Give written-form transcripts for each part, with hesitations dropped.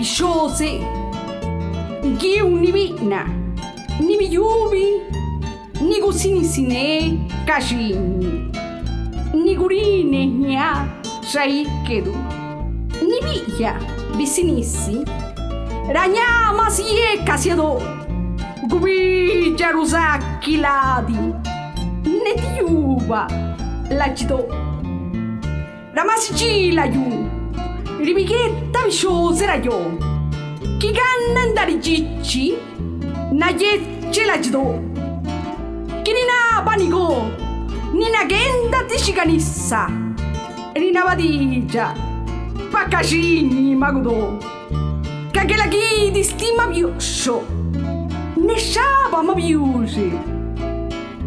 viciose, giu ni vina, ni viuvi, ni gusini sine, cajini, ni gurine nia, raikedu, ni villa, vicinisi, ragnama sie casiado, gubi jaruzaki ladi, netiuba, lacido, ramasici la yu, ribighetta viciose rayo, chi ganna andare gicci, na yecce lacido, chi nina panigo, nina genda tishiganissa, nina vadija, pakashini magudo, kagelagi di stima biosho, ne shaba ma biuse,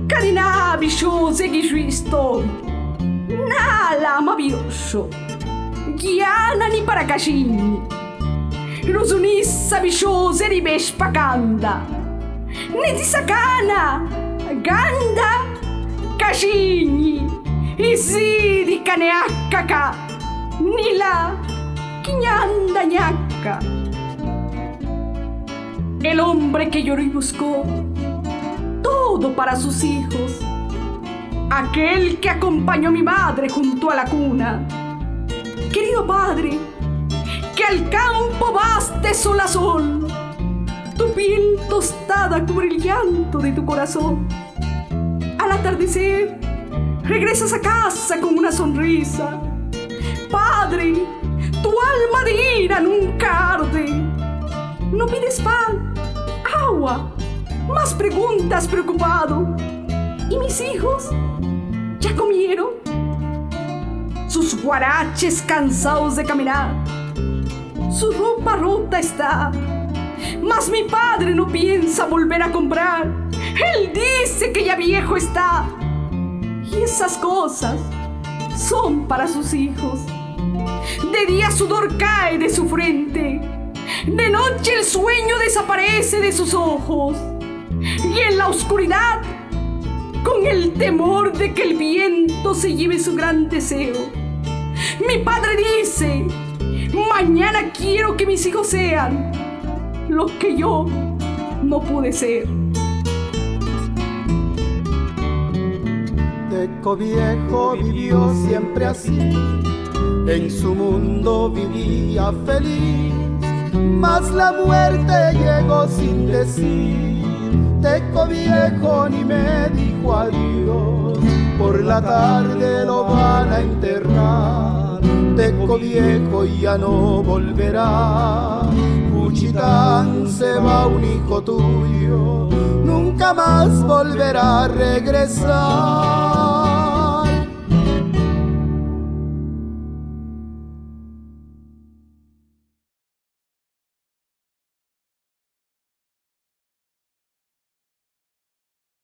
kadina viciose gisvisto, nala ma biosho, Giana ni paracashini, Rusunissa viciose ribespa canda, Netisacana, Ganda, Cashini, Isidi caneaccaca, Nila, Quiñanda ñaca. El hombre que lloró y buscó todo para sus hijos, aquel que acompañó a mi madre junto a la cuna. Querido padre, que al campo vas de sol a sol, tu piel tostada cubre el llanto de tu corazón. Al atardecer, regresas a casa con una sonrisa. Padre, tu alma de ira nunca arde. No pides pan, agua, más preguntas preocupado. ¿Y mis hijos? ¿Ya comieron? Sus guaraches cansados de caminar, su ropa rota está, mas mi padre no piensa volver a comprar. Él dice que ya viejo está, y esas cosas son para sus hijos. De día sudor cae de su frente, de noche el sueño desaparece de sus ojos, y en la oscuridad, con el temor de que el viento se lleve su gran deseo, mi padre dice: mañana quiero que mis hijos sean lo que yo no pude ser. Teco viejo vivió siempre así, en su mundo vivía feliz, mas la muerte llegó sin decir. Teco viejo ni me dijo adiós, por la tarde lo van a enterrar. Teco viejo ya no volverá, Juchitán se va un hijo tuyo, nunca más volverá a regresar.